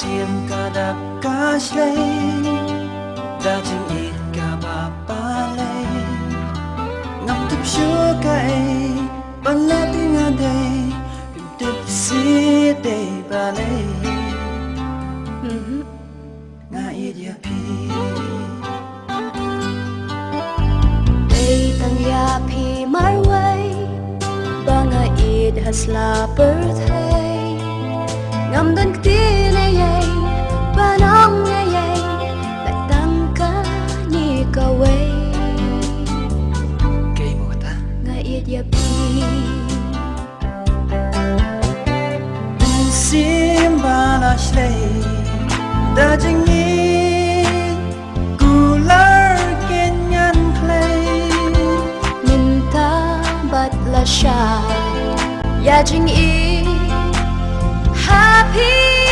sim kada kaslay dajing it ka bapalay ngam tup shukai palating aday tup si day balay nga it ya pi day tang ya pi marway banga it hasla birthday ngam dan ktine yay banang yay batang ka ni kaway kay mo ta nga it ya pi Simbala slay dajing it gular kenyan clay minta batla siya yajing i happy